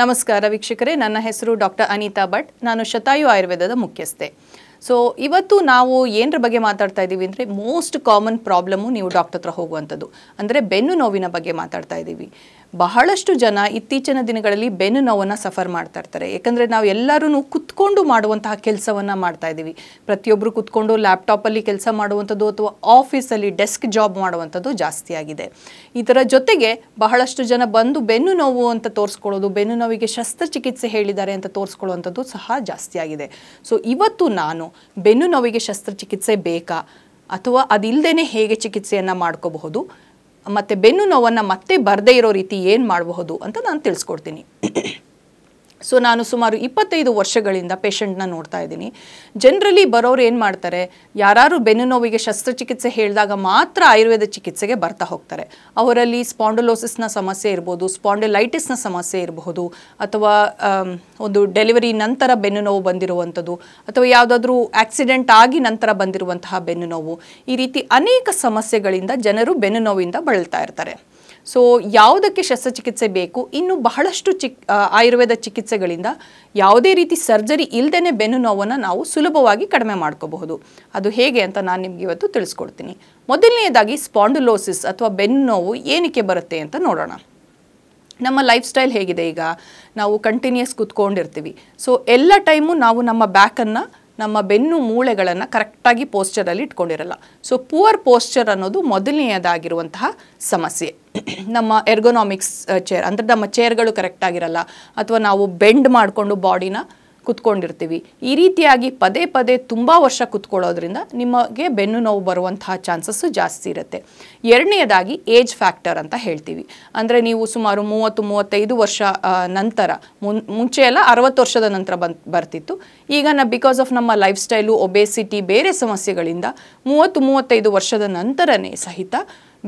ನಮಸ್ಕಾರ ವೀಕ್ಷಕರೇ, ನನ್ನ ಹೆಸರು ಡಾಕ್ಟರ್ ಅನಿತಾ ಭಟ್. ನಾನು ಶತಾಯು ಆಯುರ್ವೇದದ ಮುಖ್ಯಸ್ಥೆ. ಸೊ ಇವತ್ತು ನಾವು ಏನರ ಬಗ್ಗೆ ಮಾತಾಡ್ತಾ ಇದ್ದೀವಿ ಅಂದರೆ ಮೋಸ್ಟ್ ಕಾಮನ್ ಪ್ರಾಬ್ಲಮ್ಮು ನೀವು ಡಾಕ್ಟರ್ ಹತ್ರ ಹೋಗುವಂಥದ್ದು ಅಂದರೆ ಬೆನ್ನು ನೋವಿನ ಬಗ್ಗೆ ಮಾತಾಡ್ತಾ ಇದ್ದೀವಿ. ಬಹಳಷ್ಟು ಜನ ಇತ್ತೀಚಿನ ದಿನಗಳಲ್ಲಿ ಬೆನ್ನು ನೋವನ್ನು ಸಫರ್ ಮಾಡ್ತಾ ಇರ್ತಾರೆ. ಯಾಕಂದರೆ ನಾವು ಎಲ್ಲರೂ ಕುತ್ಕೊಂಡು ಮಾಡುವಂತಹ ಕೆಲಸವನ್ನು ಮಾಡ್ತಾ ಇದ್ದೀವಿ. ಪ್ರತಿಯೊಬ್ಬರು ಕುತ್ಕೊಂಡು ಲ್ಯಾಪ್ಟಾಪಲ್ಲಿ ಕೆಲಸ ಮಾಡುವಂಥದ್ದು ಅಥವಾ ಆಫೀಸಲ್ಲಿ ಡೆಸ್ಕ್ ಜಾಬ್ ಮಾಡುವಂಥದ್ದು ಜಾಸ್ತಿ ಆಗಿದೆ. ಇದರ ಜೊತೆಗೆ ಬಹಳಷ್ಟು ಜನ ಬಂದು ಬೆನ್ನು ನೋವು ಅಂತ ತೋರಿಸ್ಕೊಳ್ಳೋದು, ಬೆನ್ನು ನೋವಿಗೆ ಶಸ್ತ್ರಚಿಕಿತ್ಸೆ ಹೇಳಿದ್ದಾರೆ ಅಂತ ತೋರಿಸ್ಕೊಳ್ಳುವಂಥದ್ದು ಸಹ ಜಾಸ್ತಿ ಆಗಿದೆ. ಸೊ ಇವತ್ತು ನಾನು ಬೆನ್ನು ನೋವಿಗೆ ಶಸ್ತ್ರಚಿಕಿತ್ಸೆ ಬೇಕಾ ಅಥವಾ ಅದಿಲ್ಲದೇ ಹೇಗೆ ಚಿಕಿತ್ಸೆಯನ್ನು ಮಾಡ್ಕೋಬಹುದು ಮತ್ತು ಬೆನ್ನು ನೋವನ್ನು ಮತ್ತೆ ಬರದೇ ಇರೋ ರೀತಿ ಏನು ಮಾಡಬಹುದು ಅಂತ ನಾನು ತಿಳಿಸ್ಕೊಡ್ತೀನಿ. ಸೊ ನಾನು ಸುಮಾರು 25 ವರ್ಷಗಳಿಂದ ಪೇಷಂಟ್ನ ನೋಡ್ತಾ ಇದ್ದೀನಿ. ಜನರಲಿ ಬರೋರು ಏನು ಮಾಡ್ತಾರೆ, ಯಾರು ಬೆನ್ನು ನೋವಿಗೆ ಶಸ್ತ್ರಚಿಕಿತ್ಸೆ ಹೇಳಿದಾಗ ಮಾತ್ರ ಆಯುರ್ವೇದ ಚಿಕಿತ್ಸೆಗೆ ಬರ್ತಾ ಹೋಗ್ತಾರೆ. ಅವರಲ್ಲಿ ಸ್ಪಾಂಡಲೋಸಿಸ್ನ ಸಮಸ್ಯೆ ಇರ್ಬೋದು, ಸ್ಪಾಂಡಿಲೈಟಿಸ್ನ ಸಮಸ್ಯೆ ಇರಬಹುದು, ಅಥವಾ ಒಂದು ಡೆಲಿವರಿ ನಂತರ ಬೆನ್ನು ನೋವು ಬಂದಿರುವಂಥದ್ದು, ಅಥವಾ ಯಾವುದಾದ್ರೂ ಆಕ್ಸಿಡೆಂಟ್ ಆಗಿ ನಂತರ ಬಂದಿರುವಂತಹ ಬೆನ್ನು ನೋವು, ಈ ರೀತಿ ಅನೇಕ ಸಮಸ್ಯೆಗಳಿಂದ ಜನರು ಬೆನ್ನು ನೋವಿಂದ ಬಳಲ್ತಾ ಇರ್ತಾರೆ. ಸೊ ಯಾವುದಕ್ಕೆ ಶಸ್ತ್ರಚಿಕಿತ್ಸೆ ಬೇಕು? ಇನ್ನು ಬಹಳಷ್ಟು ಆಯುರ್ವೇದ ಚಿಕಿತ್ಸೆಗಳಿಂದ ಯಾವುದೇ ರೀತಿ ಸರ್ಜರಿ ಇಲ್ಲದೇ ಬೆನ್ನು ನೋವನ್ನು ನಾವು ಸುಲಭವಾಗಿ ಕಡಿಮೆ ಮಾಡ್ಕೋಬಹುದು. ಅದು ಹೇಗೆ ಅಂತ ನಾನು ನಿಮಗೆ ಇವತ್ತು ತಿಳಿಸ್ಕೊಡ್ತೀನಿ. ಮೊದಲನೆಯದಾಗಿ ಸ್ಪಾಂಡಿಲೋಸಿಸ್ ಅಥವಾ ಬೆನ್ನು ನೋವು ಏನಕ್ಕೆ ಬರುತ್ತೆ ಅಂತ ನೋಡೋಣ. ನಮ್ಮ ಲೈಫ್ ಸ್ಟೈಲ್ ಹೇಗಿದೆ, ಈಗ ನಾವು ಕಂಟಿನ್ಯೂಸ್ ಕೂತ್ಕೊಂಡಿರ್ತೀವಿ. ಸೊ ಎಲ್ಲ ಟೈಮು ನಾವು ನಮ್ಮ ಬ್ಯಾಕನ್ನು, ನಮ್ಮ ಬೆನ್ನು ಮೂಳೆಗಳನ್ನು ಕರೆಕ್ಟಾಗಿ ಪೋಸ್ಚರಲ್ಲಿ ಇಟ್ಕೊಂಡಿರಲ್ಲ. ಸೊ ಪುವರ್ ಪೋಸ್ಚರ್ ಅನ್ನೋದು ಮೊದಲನೆಯದಾಗಿರುವಂತಹ ಸಮಸ್ಯೆ. ನಮ್ಮ ಎರ್ಗೊನಾಮಿಕ್ಸ್ ಚೇರ್ ಅಂದರೆ ನಮ್ಮ ಚೇರ್ಗಳು ಕರೆಕ್ಟಾಗಿರಲ್ಲ, ಅಥವಾ ನಾವು ಬೆಂಡ್ ಮಾಡಿಕೊಂಡು ಬಾಡಿನ ಕುತ್ಕೊಂಡಿರ್ತೀವಿ. ಈ ರೀತಿಯಾಗಿ ಪದೇ ಪದೇ ತುಂಬ ವರ್ಷ ಕುತ್ಕೊಳ್ಳೋದ್ರಿಂದ ನಿಮಗೆ ಬೆನ್ನು ನೋವು ಬರುವಂತಹ ಚಾನ್ಸಸ್ಸು ಜಾಸ್ತಿ ಇರುತ್ತೆ. ಎರಡನೆಯದಾಗಿ ಏಜ್ ಫ್ಯಾಕ್ಟರ್ ಅಂತ ಹೇಳ್ತೀವಿ. ಅಂದರೆ ನೀವು ಸುಮಾರು 30-35 ವರ್ಷ ನಂತರ, ಮುಂಚೆ ಎಲ್ಲ 60 ವರ್ಷದ ನಂತರ ಬರ್ತಿತ್ತು. ಈಗ ಬಿಕಾಸ್ ಆಫ್ ನಮ್ಮ ಲೈಫ್ ಸ್ಟೈಲು, ಒಬೇಸಿಟಿ, ಬೇರೆ ಸಮಸ್ಯೆಗಳಿಂದ 30-35 ವರ್ಷದ ನಂತರನೇ ಸಹಿತ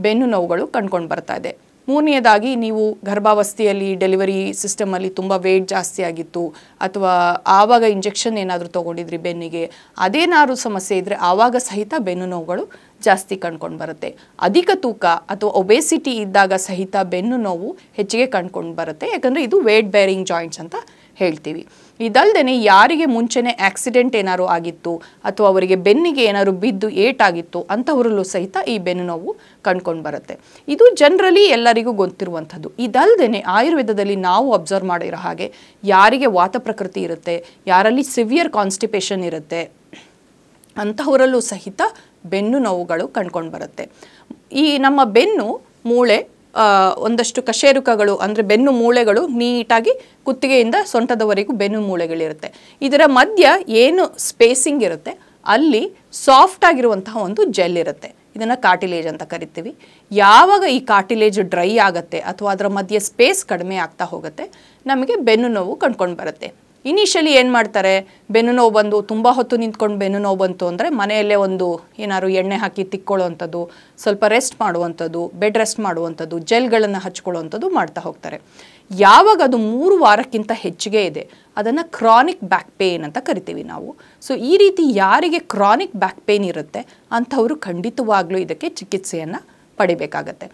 ಬೆನ್ನು ನೋವುಗಳು ಕಂಡುಕೊಂಡು ಬರ್ತಾ ಇದೆ. ಮೂರನೆಯದಾಗಿ ನೀವು ಗರ್ಭಾವಸ್ಥೆಯಲ್ಲಿ ಡೆಲಿವರಿ ಸಿಸ್ಟಮಲ್ಲಿ ತುಂಬ ವೇಟ್ ಜಾಸ್ತಿ ಆಗಿತ್ತು, ಅಥವಾ ಆವಾಗ ಇಂಜೆಕ್ಷನ್ ಏನಾದರೂ ತೊಗೊಂಡಿದ್ರಿ ಬೆನ್ನಿಗೆ, ಅದೇನಾದ್ರು ಸಮಸ್ಯೆ ಇದ್ದರೆ ಆವಾಗ ಸಹಿತ ಬೆನ್ನು ನೋವುಗಳು ಜಾಸ್ತಿ ಕಂಡುಕೊಂಡು ಬರುತ್ತೆ. ಅಧಿಕ ತೂಕ ಅಥವಾ ಒಬೇಸಿಟಿ ಇದ್ದಾಗ ಸಹಿತ ಬೆನ್ನು ನೋವು ಹೆಚ್ಚಿಗೆ ಕಂಡುಕೊಂಡು ಬರುತ್ತೆ. ಯಾಕಂದರೆ ಇದು ವೇಟ್ ಬೇರಿಂಗ್ ಜಾಯಿಂಟ್ಸ್ ಅಂತ ಹೇಳ್ತೀವಿ. ಇದಲ್ಲದೆ ಯಾರಿಗೆ ಮುಂಚೆನೇ ಆಕ್ಸಿಡೆಂಟ್ ಏನಾದ್ರು ಆಗಿತ್ತು ಅಥವಾ ಅವರಿಗೆ ಬೆನ್ನಿಗೆ ಏನಾದ್ರು ಬಿದ್ದು ಏಟಾಗಿತ್ತು ಅಂಥವರಲ್ಲೂ ಸಹಿತ ಈ ಬೆನ್ನು ನೋವು ಕಂಡುಕೊಂಡು ಬರುತ್ತೆ. ಇದು ಜನರಲಿ ಎಲ್ಲರಿಗೂ ಗೊತ್ತಿರುವಂಥದ್ದು. ಇದಲ್ಲದೆ ಆಯುರ್ವೇದದಲ್ಲಿ ನಾವು ಅಬ್ಸರ್ವ್ ಮಾಡಿರೋ ಹಾಗೆ ಯಾರಿಗೆ ವಾತ ಪ್ರಕೃತಿ ಇರುತ್ತೆ, ಯಾರಲ್ಲಿ ಸಿವಿಯರ್ ಕಾನ್ಸ್ಟಿಪೇಷನ್ ಇರುತ್ತೆ, ಅಂಥವರಲ್ಲೂ ಸಹಿತ ಬೆನ್ನು ನೋವುಗಳು ಕಂಡುಕೊಂಡು ಬರುತ್ತೆ. ಈ ನಮ್ಮ ಬೆನ್ನು ಮೂಳೆ ಒಂದಷ್ಟು ಕಶೇರುಕಗಳು ಅಂದರೆ ಬೆನ್ನು ಮೂಳೆಗಳು ನೀಟಾಗಿ ಕುತ್ತಿಗೆಯಿಂದ ಸೊಂಟದವರೆಗೂ ಬೆನ್ನು ಮೂಳೆಗಳಿರುತ್ತೆ. ಇದರ ಮಧ್ಯ ಏನು ಸ್ಪೇಸಿಂಗ್ ಇರುತ್ತೆ ಅಲ್ಲಿ ಸಾಫ್ಟ್ ಆಗಿರುವಂತಹ ಒಂದು ಜೆಲ್ ಇರುತ್ತೆ. ಇದನ್ನು ಕಾರ್ಟಿಲೇಜ್ ಅಂತ ಕರಿತೀವಿ. ಯಾವಾಗ ಈ ಕಾರ್ಟಿಲೇಜ್ ಡ್ರೈ ಆಗುತ್ತೆ ಅಥವಾ ಅದರ ಮಧ್ಯೆ ಸ್ಪೇಸ್ ಕಡಿಮೆ ಆಗ್ತಾ ಹೋಗುತ್ತೆ, ನಮಗೆ ಬೆನ್ನು ನೋವು ಕಂಡುಕೊಂಡು ಬರುತ್ತೆ. ಇನಿಷಿಯಲಿ ಏನು ಮಾಡ್ತಾರೆ, ಬೆನ್ನು ನೋವು ಬಂದು ತುಂಬ ಹೊತ್ತು ನಿಂತ್ಕೊಂಡು ಬೆನ್ನು ನೋವು ಬಂತು ಅಂದರೆ ಮನೆಯಲ್ಲೇ ಒಂದು ಏನಾದ್ರು ಎಣ್ಣೆ ಹಾಕಿ ತಿಕ್ಕೊಳ್ಳುವಂಥದ್ದು, ಸ್ವಲ್ಪ ರೆಸ್ಟ್ ಮಾಡುವಂಥದ್ದು, ಬೆಡ್ ರೆಸ್ಟ್ ಮಾಡುವಂಥದ್ದು, ಜೆಲ್ಗಳನ್ನು ಹಚ್ಕೊಳ್ಳುವಂಥದ್ದು ಮಾಡ್ತಾ ಹೋಗ್ತಾರೆ. ಯಾವಾಗ ಅದು 3 ವಾರಕ್ಕಿಂತ ಹೆಚ್ಚಿಗೆ ಇದೆ ಅದನ್ನು ಕ್ರಾನಿಕ್ ಬ್ಯಾಕ್ ಪೇನ್ ಅಂತ ಕರಿತೀವಿ ನಾವು. ಸೊ ಈ ರೀತಿ ಯಾರಿಗೆ ಕ್ರಾನಿಕ್ ಬ್ಯಾಕ್ ಪೇನ್ ಇರುತ್ತೆ ಅಂಥವರು ಖಂಡಿತವಾಗ್ಲೂ ಇದಕ್ಕೆ ಚಿಕಿತ್ಸೆಯನ್ನು ಪಡಿಬೇಕಾಗತ್ತೆ.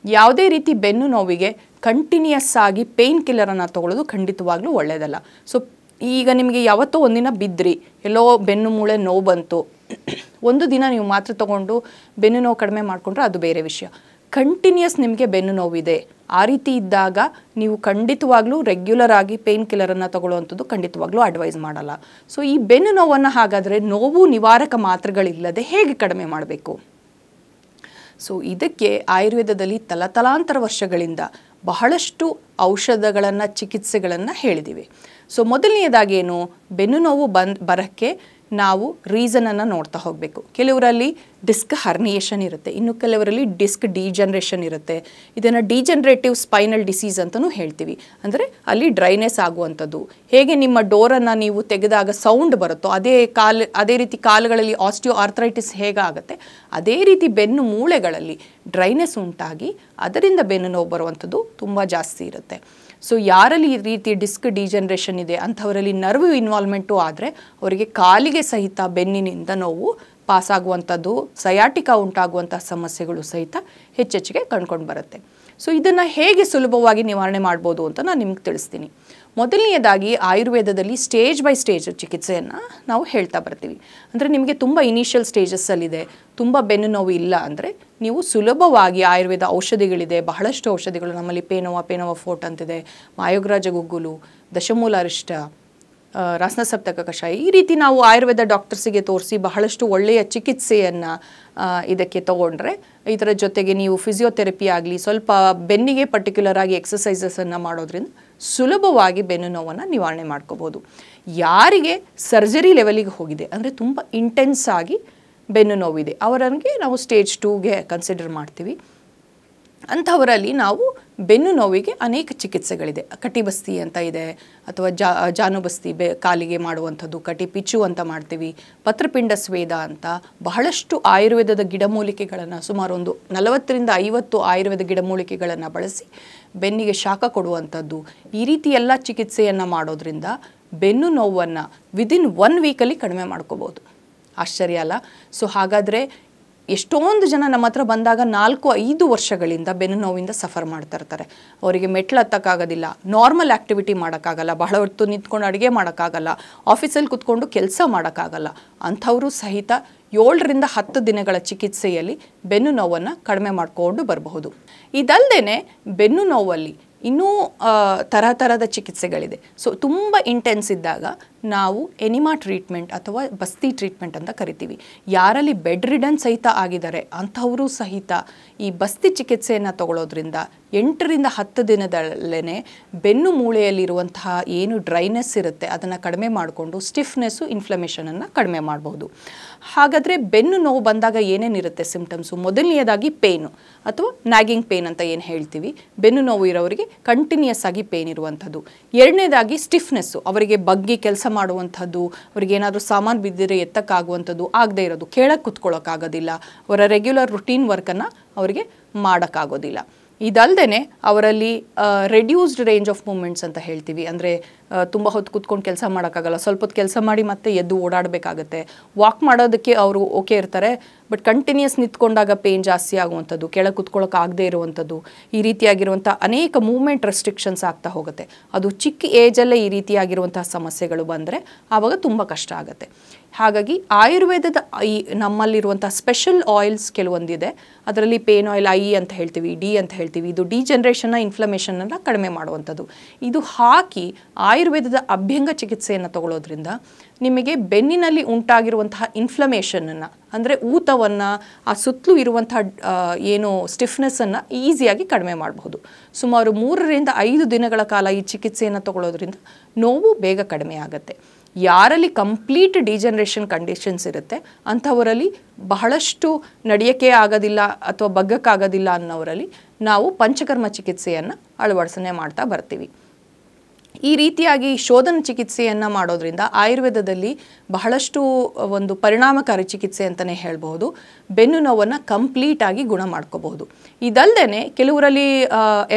ಯಾವುದೇ ರೀತಿ ಬೆನ್ನು ನೋವಿಗೆ ಕಂಟಿನ್ಯೂಸ್ ಆಗಿ ಪೇಯ್ನ್ ಕಿಲ್ಲರನ್ನು ತಗೊಳ್ಳೋದು ಖಂಡಿತವಾಗ್ಲೂ ಒಳ್ಳೆಯದಲ್ಲ. ಸೊ ಈಗ ನಿಮಗೆ ಯಾವತ್ತೋ ಒಂದಿನ ಬಿದ್ದಿರಿ, ಎಲ್ಲೋ ಬೆನ್ನು ಮೂಳೆ ನೋವು ಬಂತು, ಒಂದು ದಿನ ನೀವು ಮಾತ್ರೆ ತೊಗೊಂಡು ಬೆನ್ನು ನೋವು ಕಡಿಮೆ ಮಾಡಿಕೊಂಡ್ರೆ ಅದು ಬೇರೆ ವಿಷಯ. ಕಂಟಿನ್ಯೂಸ್ ನಿಮಗೆ ಬೆನ್ನು ನೋವಿದೆ, ಆ ರೀತಿ ಇದ್ದಾಗ ನೀವು ಖಂಡಿತವಾಗ್ಲೂ ರೆಗ್ಯುಲರ್ ಆಗಿ ಪೇಯ್ನ್ ಕಿಲ್ಲರನ್ನು ತಗೊಳ್ಳುವಂಥದ್ದು ಖಂಡಿತವಾಗ್ಲೂ ಅಡ್ವೈಸ್ ಮಾಡಲ್ಲ. ಸೊ ಈ ಬೆನ್ನು ನೋವನ್ನು ಹಾಗಾದರೆ ನೋವು ನಿವಾರಕ ಮಾತ್ರೆಗಳಿಲ್ಲದೆ ಹೇಗೆ ಕಡಿಮೆ ಮಾಡಬೇಕು? ಸೊ ಇದಕ್ಕೆ ಆಯುರ್ವೇದದಲ್ಲಿ ತಲತಲಾಂತರ ವರ್ಷಗಳಿಂದ ಬಹಳಷ್ಟು ಔಷಧಗಳನ್ನು, ಚಿಕಿತ್ಸೆಗಳನ್ನು ಹೇಳಿದ್ದೀವಿ. ಸೊ ಮೊದಲನೆಯದಾಗೇನು, ಬೆನ್ನು ನೋವು ಬರೋಕ್ಕೆ ನಾವು ರೀಸನನ್ನು ನೋಡ್ತಾ ಹೋಗಬೇಕು. ಕೆಲವರಲ್ಲಿ ಡಿಸ್ಕ್ ಹರ್ನಿಯೇಷನ್ ಇರುತ್ತೆ, ಇನ್ನು ಕೆಲವರಲ್ಲಿ ಡಿಸ್ಕ್ ಡಿಜನರೇಷನ್ ಇರುತ್ತೆ. ಇದನ್ನು ಡಿಜನರೇಟಿವ್ ಸ್ಪೈನಲ್ ಡಿಸೀಸ್ ಅಂತಲೂ ಹೇಳ್ತೀವಿ. ಅಂದರೆ ಅಲ್ಲಿ ಡ್ರೈನೆಸ್ ಆಗುವಂಥದ್ದು. ಹೇಗೆ ನಿಮ್ಮ ಡೋರನ್ನು ನೀವು ತೆಗೆದಾಗ ಸೌಂಡ್ ಬರುತ್ತೋ ಅದೇ ರೀತಿ ಕಾಲುಗಳಲ್ಲಿ ಆಸ್ಟಿಯೋ ಆರ್ಥರೈಟಿಸ್ ಹೇಗಾಗುತ್ತೆ ಅದೇ ರೀತಿ ಬೆನ್ನು ಮೂಳೆಗಳಲ್ಲಿ ಡ್ರೈನೆಸ್ ಉಂಟಾಗಿ ಅದರಿಂದ ಬೆನ್ನು ನೋವು ಬರುವಂಥದ್ದು ತುಂಬ ಜಾಸ್ತಿ ಇರುತ್ತೆ. ಸೊ ಯಾರಲ್ಲಿ ಈ ರೀತಿ ಡಿಸ್ಕ್ ಡಿಜನರೇಷನ್ ಇದೆ ಅಂಥವರಲ್ಲಿ ನರ್ವ್ ಇನ್ವಾಲ್ವ್ಮೆಂಟು ಆದರೆ ಅವರಿಗೆ ಕಾಲಿಗೆ ಸಹಿತ ಬೆನ್ನಿನಿಂದ ನೋವು ಪಾಸಾಗುವಂಥದ್ದು, ಸಯಾಟಿಕಾ ಉಂಟಾಗುವಂಥ ಸಮಸ್ಯೆಗಳು ಸಹಿತ ಹೆಚ್ಚೆಚ್ಚಿಗೆ ಕಂಡುಕೊಂಡು ಬರುತ್ತೆ. ಸೊ ಇದನ್ನು ಹೇಗೆ ಸುಲಭವಾಗಿ ನಿವಾರಣೆ ಮಾಡ್ಬೋದು ಅಂತ ನಾನು ನಿಮ್ಗೆ ತಿಳಿಸ್ತೀನಿ. ಮೊದಲನೆಯದಾಗಿ ಆಯುರ್ವೇದದಲ್ಲಿ ಸ್ಟೇಜ್ ಬೈ ಸ್ಟೇಜ್ ಚಿಕಿತ್ಸೆಯನ್ನು ನಾವು ಹೇಳ್ತಾ ಬರ್ತೀವಿ. ಅಂದರೆ ನಿಮಗೆ ತುಂಬ ಇನಿಷಿಯಲ್ ಸ್ಟೇಜಸ್ಸಲ್ಲಿದೆ, ತುಂಬ ಬೆನ್ನು ನೋವು ಇಲ್ಲ ಅಂದರೆ ನೀವು ಸುಲಭವಾಗಿ ಆಯುರ್ವೇದ ಔಷಧಿಗಳಿದೆ, ಬಹಳಷ್ಟು ಔಷಧಿಗಳು ನಮ್ಮಲ್ಲಿ ಪೇನೋವಾ ಫೋರ್ಟ್ ಅಂತಿದೆ, ಮಾಯೋಗ್ರಾಜ ಗುಗ್ಗುಲು, ದಶಮೂಲ ಅರಿಷ್ಟ, ರಸ್ನ ಸಪ್ತಕ ಕಷಾಯ, ಈ ರೀತಿ ನಾವು ಆಯುರ್ವೇದ ಡಾಕ್ಟರ್ಸಿಗೆ ತೋರಿಸಿ ಬಹಳಷ್ಟು ಒಳ್ಳೆಯ ಚಿಕಿತ್ಸೆಯನ್ನು ಇದಕ್ಕೆ ತಗೊಂಡ್ರೆ, ಇದರ ಜೊತೆಗೆ ನೀವು ಫಿಸಿಯೋಥೆರಪಿ ಆಗಲಿ ಸ್ವಲ್ಪ ಬೆನ್ನಿಗೆ ಪರ್ಟಿಕ್ಯುಲರ್ ಆಗಿ ಎಕ್ಸಸೈಸಸನ್ನು ಮಾಡೋದ್ರಿಂದ ಸುಲಭವಾಗಿ ಬೆನ್ನು ನೋವನ್ನು ನಿವಾರಣೆ ಮಾಡ್ಕೋಬೋದು. ಯಾರಿಗೆ ಸರ್ಜರಿ ಲೆವೆಲಿಗೆ ಹೋಗಿದೆ ಅಂದರೆ ತುಂಬ ಇಂಟೆನ್ಸ್ ಆಗಿ ಬೆನ್ನು ನೋವಿದೆ ಅವರಿಗೆ ನಾವು ಸ್ಟೇಜ್ 2ಗೆ ಕನ್ಸಿಡರ್ ಮಾಡ್ತೀವಿ. ಅಂಥವರಲ್ಲಿ ನಾವು ಬೆನ್ನು ನೋವಿಗೆ ಅನೇಕ ಚಿಕಿತ್ಸೆಗಳಿದೆ. ಕಟಿಬಸ್ತಿ ಅಂತ ಇದೆ, ಅಥವಾ ಜಾನುಬಸ್ತಿ ಕಾಲಿಗೆ ಮಾಡುವಂಥದ್ದು, ಕಟಿಪಿಚ್ಚು ಅಂತ ಮಾಡ್ತೀವಿ, ಪತ್ರಪಿಂಡ ಸ್ವೇದ ಅಂತ ಬಹಳಷ್ಟು ಆಯುರ್ವೇದದ ಗಿಡಮೂಲಿಕೆಗಳನ್ನು, ಸುಮಾರು ಒಂದು 40ರಿಂದ 50 ಆಯುರ್ವೇದ ಗಿಡಮೂಲಿಕೆಗಳನ್ನು ಬಳಸಿ ಬೆನ್ನಿಗೆ ಶಾಖ ಕೊಡುವಂಥದ್ದು, ಈ ರೀತಿ ಎಲ್ಲ ಚಿಕಿತ್ಸೆಯನ್ನು ಮಾಡೋದ್ರಿಂದ ಬೆನ್ನು ನೋವನ್ನು ವಿದಿನ್ 1 ವೀಕಲ್ಲಿ ಕಡಿಮೆ ಮಾಡ್ಕೋಬೋದು. ಆಶ್ಚರ್ಯ ಅಲ್ಲ? ಸೊ ಹಾಗಾದರೆ ಎಷ್ಟೊಂದು ಜನ ನಮ್ಮ ಹತ್ರ ಬಂದಾಗ 4-5 ವರ್ಷಗಳಿಂದ ಬೆನ್ನು ನೋವಿಂದ ಸಫರ್ ಮಾಡ್ತಾ ಇರ್ತಾರೆ. ಅವರಿಗೆ ಮೆಟ್ಲು ಹತ್ತಕ್ಕಾಗೋದಿಲ್ಲ, ನಾರ್ಮಲ್ ಆ್ಯಕ್ಟಿವಿಟಿ ಮಾಡೋಕ್ಕಾಗಲ್ಲ, ಬಹಳ ಹೊತ್ತು ನಿಂತ್ಕೊಂಡು ಅಡುಗೆ ಮಾಡೋಕ್ಕಾಗಲ್ಲ, ಆಫೀಸಲ್ಲಿ ಕೂತ್ಕೊಂಡು ಕೆಲಸ ಮಾಡೋಕ್ಕಾಗಲ್ಲ. ಅಂಥವರು ಸಹಿತ 7ರಿಂದ 10 ದಿನಗಳ ಚಿಕಿತ್ಸೆಯಲ್ಲಿ ಬೆನ್ನು ನೋವನ್ನು ಕಡಿಮೆ ಮಾಡಿಕೊಂಡು ಬರಬಹುದು. ಇದಲ್ಲದೆ ಬೆನ್ನು ನೋವಲ್ಲಿ ಇನ್ನೂ ಥರದ ಚಿಕಿತ್ಸೆಗಳಿದೆ. ಸೊ ತುಂಬ ಇಂಟೆನ್ಸ್ ಇದ್ದಾಗ ನಾವು ಎನಿಮಾ ಟ್ರೀಟ್ಮೆಂಟ್ ಅಥವಾ ಬಸ್ತಿ ಟ್ರೀಟ್ಮೆಂಟ್ ಅಂತ ಕರಿತೀವಿ. ಯಾರಲ್ಲಿ ಬೆಡ್ ರಿಡನ್ ಸಹಿತ ಆಗಿದ್ದಾರೆ ಅಂಥವರು ಸಹಿತ ಈ ಬಸ್ತಿ ಚಿಕಿತ್ಸೆಯನ್ನು ತಗೊಳ್ಳೋದ್ರಿಂದ 8ರಿಂದ 10 ದಿನದಲ್ಲೇ ಬೆನ್ನು ಮೂಳೆಯಲ್ಲಿರುವಂತಹ ಏನು ಡ್ರೈನೆಸ್ ಇರುತ್ತೆ ಅದನ್ನು ಕಡಿಮೆ ಮಾಡಿಕೊಂಡು ಸ್ಟಿಫ್ನೆಸ್ಸು, ಇನ್ಫ್ಲಮೇಷನನ್ನು ಕಡಿಮೆ ಮಾಡಬಹುದು. ಹಾಗಾದರೆ ಬೆನ್ನು ನೋವು ಬಂದಾಗ ಏನೇನಿರುತ್ತೆ ಸಿಂಪ್ಟಮ್ಸು? ಮೊದಲನೆಯದಾಗಿ ಪೇನು ಅಥವಾ ನ್ಯಾಗಿಂಗ್ ಪೇನ್ ಅಂತ ಏನು ಹೇಳ್ತೀವಿ, ಬೆನ್ನು ನೋವು ಇರೋರಿಗೆ ಕಂಟಿನ್ಯೂಸ್ ಆಗಿ ಪೇನ್ ಇರುವಂಥದ್ದು. ಎರಡನೇದಾಗಿ ಸ್ಟಿಫ್ನೆಸ್ಸು, ಅವರಿಗೆ ಬಗ್ಗಿ ಕೆಲಸ ಮಾಡುವಂಥದ್ದು, ಅವ್ರಿಗೆ ಏನಾದರೂ ಸಾಮಾನು ಬಿದ್ದಿದ್ರೆ ಎತ್ತಕ್ಕಾಗುವಂಥದ್ದು ಆಗದೇ ಇರೋದು, ಕೇಳಕ್ಕೆ ಕುತ್ಕೊಳ್ಳೋಕ್ಕಾಗೋದಿಲ್ಲ, ಅವರ ರೆಗ್ಯುಲರ್ ರುಟೀನ್ ವರ್ಕನ್ನು ಅವರಿಗೆ ಮಾಡೋಕ್ಕಾಗೋದಿಲ್ಲ. ಇದಲ್ಲದೆ ಅವರಲ್ಲಿ ರೆಡ್ಯೂಸ್ಡ್ ರೇಂಜ್ ಆಫ್ ಮೂಮೆಂಟ್ಸ್ ಅಂತ ಹೇಳ್ತೀವಿ. ಅಂದರೆ ತುಂಬ ಹೊತ್ತು ಕೂತ್ಕೊಂಡು ಕೆಲಸ ಮಾಡೋಕ್ಕಾಗಲ್ಲ, ಸ್ವಲ್ಪ ಹೊತ್ತು ಕೆಲಸ ಮಾಡಿ ಮತ್ತೆ ಎದ್ದು ಓಡಾಡಬೇಕಾಗತ್ತೆ. ವಾಕ್ ಮಾಡೋದಕ್ಕೆ ಅವರು ಓಕೆ ಇರ್ತಾರೆ, ಬಟ್ ಕಂಟಿನ್ಯೂಸ್ ನಿಂತ್ಕೊಂಡಾಗ ಪೇನ್ ಜಾಸ್ತಿ ಆಗುವಂಥದ್ದು, ಕೆಳಗೆ ಕೂತ್ಕೊಳ್ಳೋಕ್ಕಾಗದೇ ಇರುವಂಥದ್ದು, ಈ ರೀತಿಯಾಗಿರುವಂಥ ಅನೇಕ ಮೂವ್ಮೆಂಟ್ ರೆಸ್ಟ್ರಿಕ್ಷನ್ಸ್ ಆಗ್ತಾ ಹೋಗುತ್ತೆ. ಅದು ಚಿಕ್ಕ ಏಜಲ್ಲೇ ಈ ರೀತಿಯಾಗಿರುವಂತಹ ಸಮಸ್ಯೆಗಳು ಬಂದರೆ ಆವಾಗ ತುಂಬ ಕಷ್ಟ ಆಗುತ್ತೆ. ಹಾಗಾಗಿ ಆಯುರ್ವೇದದ ಈ ನಮ್ಮಲ್ಲಿರುವಂಥ ಸ್ಪೆಷಲ್ ಆಯಿಲ್ಸ್ ಕೆಲವೊಂದಿದೆ. ಅದರಲ್ಲಿ ಪೇನ್ ಆಯಿಲ್ ಐ ಅಂತ ಹೇಳ್ತೀವಿ, ಡಿ ಅಂತ ಹೇಳ್ತೀವಿ. ಇದು ಡಿಜನ್ರೇಷನ್ನ, ಇನ್ಫ್ಲಮೇಷನನ್ನು ಕಡಿಮೆ ಮಾಡುವಂಥದ್ದು. ಇದು ಹಾಕಿ ಆಯುರ್ವೇದದ ಅಭ್ಯಂಗ ಚಿಕಿತ್ಸೆಯನ್ನು ತಗೊಳ್ಳೋದ್ರಿಂದ ನಿಮಗೆ ಬೆನ್ನಿನಲ್ಲಿ ಉಂಟಾಗಿರುವಂತಹ ಇನ್ಫ್ಲಮೇಷನನ್ನು, ಅಂದರೆ ಊತವನ್ನು, ಆ ಸುತ್ತಲೂ ಇರುವಂತಹ ಏನು ಸ್ಟಿಫ್ನೆಸ್ಸನ್ನು ಈಸಿಯಾಗಿ ಕಡಿಮೆ ಮಾಡಬಹುದು. ಸುಮಾರು 3ರಿಂದ 5 ದಿನಗಳ ಕಾಲ ಈ ಚಿಕಿತ್ಸೆಯನ್ನು ತಗೊಳ್ಳೋದ್ರಿಂದ ನೋವು ಬೇಗ ಕಡಿಮೆ ಆಗುತ್ತೆ. ಯಾರಲ್ಲಿ ಕಂಪ್ಲೀಟ್ ಡಿಜನರೇಷನ್ ಕಂಡೀಷನ್ಸ್ ಇರುತ್ತೆ ಅಂಥವರಲ್ಲಿ ಬಹಳಷ್ಟು ನಡೆಯೋಕ್ಕೆ ಆಗೋದಿಲ್ಲ ಅಥವಾ ಬಗ್ಗಕ್ಕಾಗೋದಿಲ್ಲ ಅನ್ನೋರಲ್ಲಿ ನಾವು ಪಂಚಕರ್ಮ ಚಿಕಿತ್ಸೆಯನ್ನು ಅಳವಡಿಸನೆ ಮಾಡ್ತಾ ಬರ್ತೀವಿ. ಈ ರೀತಿಯಾಗಿ ಶೋಧನ ಚಿಕಿತ್ಸೆಯನ್ನು ಮಾಡೋದ್ರಿಂದ ಆಯುರ್ವೇದದಲ್ಲಿ ಬಹಳಷ್ಟು ಒಂದು ಪರಿಣಾಮಕಾರಿ ಚಿಕಿತ್ಸೆ ಅಂತಲೇ ಹೇಳ್ಬೋದು. ಬೆನ್ನು ನೋವನ್ನು ಕಂಪ್ಲೀಟಾಗಿ ಗುಣ ಮಾಡ್ಕೋಬಹುದು. ಇದಲ್ಲದೆ ಕೆಲವರಲ್ಲಿ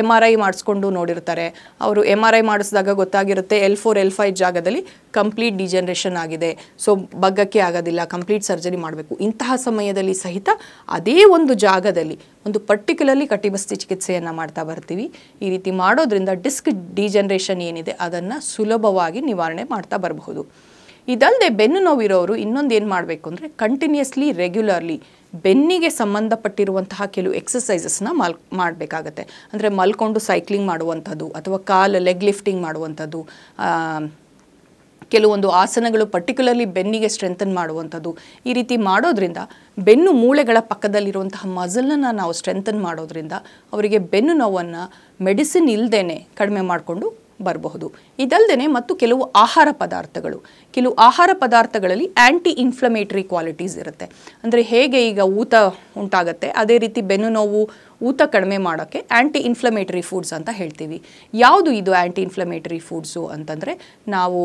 MRI ಮಾಡಿಸ್ಕೊಂಡು ನೋಡಿರ್ತಾರೆ. ಅವರು MRI ಮಾಡಿಸಿದಾಗ ಗೊತ್ತಾಗಿರುತ್ತೆ L4, L5 ಜಾಗದಲ್ಲಿ ಕಂಪ್ಲೀಟ್ ಡಿಜನರೇಷನ್ ಆಗಿದೆ, ಸೊ ಬಗ್ಗಕ್ಕೆ ಆಗೋದಿಲ್ಲ, ಕಂಪ್ಲೀಟ್ ಸರ್ಜರಿ ಮಾಡಬೇಕು. ಇಂತಹ ಸಮಯದಲ್ಲಿ ಸಹಿತ ಅದೇ ಒಂದು ಜಾಗದಲ್ಲಿ ಒಂದು ಪರ್ಟಿಕ್ಯುಲರ್ಲಿ ಕಟಿಬಸ್ತಿ ಚಿಕಿತ್ಸೆಯನ್ನು ಮಾಡ್ತಾ ಬರ್ತೀವಿ. ಈ ರೀತಿ ಮಾಡೋದ್ರಿಂದ ಡಿಸ್ಕ್ ಡಿಜನರೇಷನ್ ಏನಿದೆ ಅದನ್ನು ಸುಲಭವಾಗಿ ನಿವಾರಣೆ ಮಾಡ್ತಾ ಬರಬಹುದು. ಇದಲ್ಲದೆ ಬೆನ್ನು ನೋವಿರೋರು ಇನ್ನೊಂದು ಏನು ಮಾಡಬೇಕು ಅಂದರೆ ಕಂಟಿನ್ಯೂಸ್ಲಿ ರೆಗ್ಯುಲರ್ಲಿ ಬೆನ್ನಿಗೆ ಸಂಬಂಧಪಟ್ಟಿರುವಂತಹ ಕೆಲವು ಎಕ್ಸಸೈಸಸ್ನ ಮಾಡಬೇಕಾಗತ್ತೆ. ಅಂದರೆ ಮಲ್ಕೊಂಡು ಸೈಕ್ಲಿಂಗ್ ಮಾಡುವಂಥದ್ದು ಅಥವಾ ಲೆಗ್ ಲಿಫ್ಟಿಂಗ್ ಮಾಡುವಂಥದ್ದು, ಕೆಲವೊಂದು ಆಸನಗಳು ಪರ್ಟಿಕ್ಯುಲರ್ಲಿ ಬೆನ್ನಿಗೆ ಸ್ಟ್ರೆಂಥನ್ ಮಾಡುವಂಥದ್ದು. ಈ ರೀತಿ ಮಾಡೋದ್ರಿಂದ ಬೆನ್ನು ಮೂಳೆಗಳ ಪಕ್ಕದಲ್ಲಿರುವಂತಹ ಮಸಲನ್ನು ನಾವು ಸ್ಟ್ರೆಂಥನ್ ಮಾಡೋದ್ರಿಂದ ಅವರಿಗೆ ಬೆನ್ನು ನೋವನ್ನು ಮೆಡಿಸಿನ್ ಇಲ್ಲದೇ ಕಡಿಮೆ ಮಾಡಿಕೊಂಡು ಬರಬಹುದು. ಇದಲ್ಲದೆ ಮತ್ತು ಕೆಲವು ಆಹಾರ ಪದಾರ್ಥಗಳಲ್ಲಿ ಆ್ಯಂಟಿ ಇನ್ಫ್ಲಮೇಟರಿ ಕ್ವಾಲಿಟೀಸ್ ಇರುತ್ತೆ. ಅಂದರೆ ಹೇಗೆ ಈಗ ಊತ ಉಂಟಾಗುತ್ತೆ ಅದೇ ರೀತಿ ಬೆನ್ನು ನೋವು ಊತ ಕಡಿಮೆ ಮಾಡೋಕ್ಕೆ ಆ್ಯಂಟಿ ಇನ್ಫ್ಲಮೇಟರಿ ಫುಡ್ಸ್ ಅಂತ ಹೇಳ್ತೀವಿ. ಯಾವುದು ಇದು ಆ್ಯಂಟಿ ಇನ್ಫ್ಲಮೇಟರಿ ಫುಡ್ಸು ಅಂತಂದರೆ ನಾವು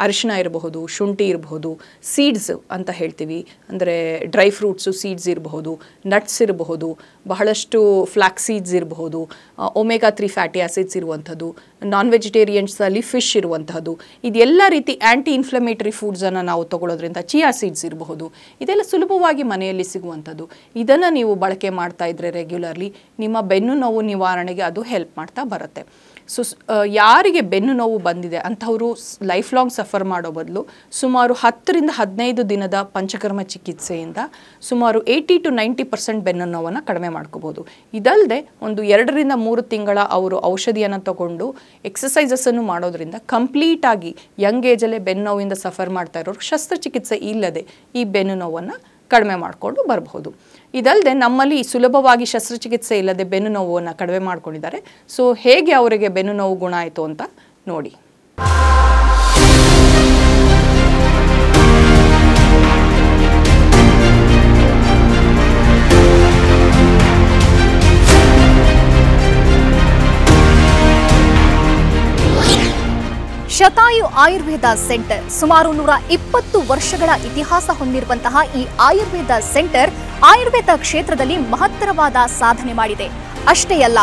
ಅರಿಶಿನ ಇರಬಹುದು, ಶುಂಠಿ ಇರಬಹುದು, ಸೀಡ್ಸ್ ಅಂತ ಹೇಳ್ತೀವಿ, ಅಂದರೆ ಡ್ರೈ ಫ್ರೂಟ್ಸು ಸೀಡ್ಸ್ ಇರಬಹುದು, ನಟ್ಸ್ ಇರಬಹುದು, ಬಹಳಷ್ಟು ಫ್ಲಾಕ್ಸ್ ಸೀಡ್ಸ್ ಇರಬಹುದು, ಒಮೆಗಾ 3 ಫ್ಯಾಟಿ ಆಸಿಡ್ಸ್ ಇರುವಂಥದ್ದು, ನಾನ್ ವೆಜಿಟೇರಿಯನ್ಸಲ್ಲಿ ಫಿಶ್ ಇರುವಂತಹದ್ದು, ಇದೆಲ್ಲ ರೀತಿ ಆ್ಯಂಟಿ ಇನ್ಫ್ಲಮೇಟರಿ ಫುಡ್ಸನ್ನು ನಾವು ತಗೊಳ್ಳೋದ್ರಿಂದ ಚಿಯಾ ಸೀಡ್ಸ್ ಇರಬಹುದು. ಇದೆಲ್ಲ ಸುಲಭವಾಗಿ ಮನೆಯಲ್ಲಿ ಸಿಗುವಂಥದ್ದು. ಇದನ್ನು ನೀವು ಬಳಕೆ ಮಾಡ್ತಾ ಇದ್ದರೆ ರೆಗ್ಯುಲರ್ಲಿ ನಿಮ್ಮ ಬೆನ್ನು ನೋವು ನಿವಾರಣೆಗೆ ಅದು ಹೆಲ್ಪ್ ಮಾಡ್ತಾ ಬರುತ್ತೆ. ಸೊ ಯಾರಿಗೆ ಬೆನ್ನು ನೋವು ಬಂದಿದೆ ಅಂಥವರು ಲೈಫ್ ಲಾಂಗ್ ಸಫರ್ ಮಾಡೋ ಬದಲು ಸುಮಾರು 10 ರಿಂದ 15 ದಿನದ ಪಂಚಕರ್ಮ ಚಿಕಿತ್ಸೆಯಿಂದ ಸುಮಾರು 80 to 90% ಬೆನ್ನು ನೋವನ್ನು ಕಡಿಮೆ ಮಾಡ್ಕೋಬೋದು. ಇದಲ್ಲದೆ ಒಂದು 2 ರಿಂದ 3 ತಿಂಗಳ ಅವರು ಔಷಧಿಯನ್ನು ತಗೊಂಡು ಎಕ್ಸಸೈಸಸ್ಸನ್ನು ಮಾಡೋದ್ರಿಂದ ಕಂಪ್ಲೀಟಾಗಿ ಯಂಗ್ ಏಜಲ್ಲೇ ಬೆನ್ನು ನೋವಿಂದ ಸಫರ್ ಮಾಡ್ತಾ ಇರೋರು ಶಸ್ತ್ರಚಿಕಿತ್ಸೆ ಇಲ್ಲದೆ ಈ ಬೆನ್ನು ನೋವನ್ನು ಕಡಿಮೆ ಮಾಡಿಕೊಂಡು ಬರಬಹುದು. ಇದಲ್ಲದೆ ನಮ್ಮಲ್ಲಿ ಸುಲಭವಾಗಿ ಶಸ್ತ್ರಚಿಕಿತ್ಸೆ ಇಲ್ಲದೆ ಬೆನ್ನು ನೋವನ್ನು ಕಡಿಮೆ ಮಾಡ್ಕೊಂಡಿದ್ದಾರೆ. ಸೊ ಹೇಗೆ ಅವರಿಗೆ ಬೆನ್ನು ನೋವು ಗುಣ ಆಯಿತು ಅಂತ ನೋಡಿ. ಶತಾಯು ಆಯುರ್ವೇದ ಸೆಂಟರ್ ಸುಮಾರು 120 ವರ್ಷಗಳ ಇತಿಹಾಸ ಹೊಂದಿರುವಂತಹ ಈ ಆಯುರ್ವೇದ ಸೆಂಟರ್ ಆಯುರ್ವೇದ ಕ್ಷೇತ್ರದಲ್ಲಿ ಮಹತ್ತರವಾದ ಸಾಧನೆ ಮಾಡಿದೆ. ಅಷ್ಟೇ ಅಲ್ಲ,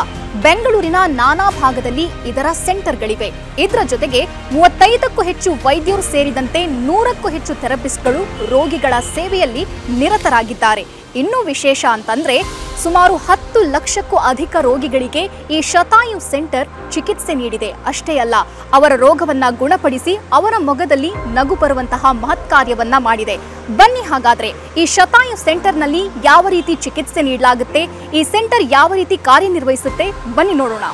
ಬೆಂಗಳೂರಿನ ನಾನಾ ಭಾಗದಲ್ಲಿ ಇದರ ಸೆಂಟರ್ಗಳಿವೆ. ಇದರ ಜೊತೆಗೆ 35ಕ್ಕೂ ಹೆಚ್ಚು ವೈದ್ಯರು ಸೇರಿದಂತೆ 100ಕ್ಕೂ ಹೆಚ್ಚು ಥೆರಪಿಸ್ಟ್ಗಳು ರೋಗಿಗಳ ಸೇವೆಯಲ್ಲಿ ನಿರತರಾಗಿದ್ದಾರೆ. ಇನ್ನೂ ವಿಶೇಷ ಅಂತಂದ್ರೆ ಸುಮಾರು 10 ಲಕ್ಷಕ್ಕೂ ಅಧಿಕ ರೋಗಿಗಳಿಗೆ ಈ ಶತಾಯು ಸೆಂಟರ್ ಚಿಕಿತ್ಸೆ ನೀಡಿದೆ. ಅಷ್ಟೇ ಅಲ್ಲ, ಅವರ ರೋಗವನ್ನ ಗುಣಪಡಿಸಿ ಅವರ ಮೊಗದಲ್ಲಿ ನಗು ಬರುವಂತಹ ಮಹತ್ ಕಾರ್ಯವನ್ನ ಮಾಡಿದೆ. ಬನ್ನಿ ಹಾಗಾದ್ರೆ ಈ ಶತಾಯು ಸೆಂಟರ್ನಲ್ಲಿ ಯಾವ ರೀತಿ ಚಿಕಿತ್ಸೆ ನೀಡಲಾಗುತ್ತೆ, ಈ ಸೆಂಟರ್ ಯಾವ ರೀತಿ ಕಾರ್ಯನಿರ್ವಹಿಸುತ್ತೆ, ಬನ್ನಿ ನೋಡೋಣ.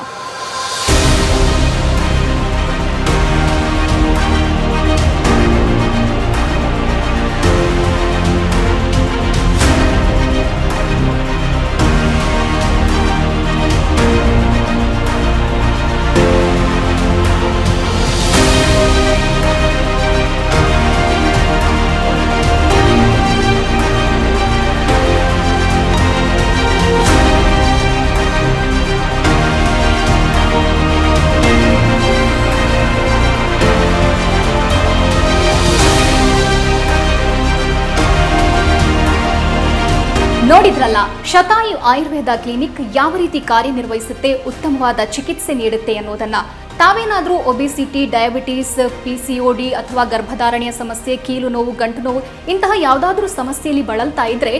ನೋಡಿದ್ರಲ್ಲ, ಶತಾಯು ಆಯುರ್ವೇದ ಕ್ಲಿನಿಕ್ ಯಾವ ರೀತಿ ಕಾರ್ಯನಿರ್ವಹಿಸುತ್ತೆ, ಉತ್ತಮವಾದ ಚಿಕಿತ್ಸೆ ನೀಡುತ್ತೆ ಅನ್ನೋದನ್ನ. ತಾವೇನಾದರೂ ಒಬೆಸಿಟಿ, ಡಯಾಬಿಟಿಸ್, PCOD ಅಥವಾ ಗರ್ಭಧಾರಣೆಯ ಸಮಸ್ಯೆ, ಕೀಲು ನೋವು, ಗಂಟು ನೋವು ಇಂತಹ ಯಾವುದಾದ್ರೂ ಸಮಸ್ಯೆಯಲ್ಲಿ ಬಳಲ್ತಾ ಇದ್ರೆ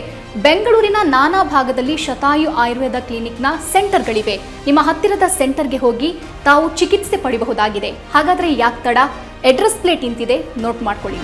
ಬೆಂಗಳೂರಿನ ನಾನಾ ಭಾಗದಲ್ಲಿ ಶತಾಯು ಆಯುರ್ವೇದ ಕ್ಲಿನಿಕ್ನ ಸೆಂಟರ್ಗಳಿವೆ. ನಿಮ್ಮ ಹತ್ತಿರದ ಸೆಂಟರ್ಗೆ ಹೋಗಿ ತಾವು ಚಿಕಿತ್ಸೆ ಪಡೆಯಬಹುದಾಗಿದೆ. ಹಾಗಾದ್ರೆ ಯಾಕೆ ತಡ? ಅಡ್ರೆಸ್ ಪ್ಲೇಟ್ ಇಂತಿದೆ, ನೋಟ್ ಮಾಡ್ಕೊಳ್ಳಿ.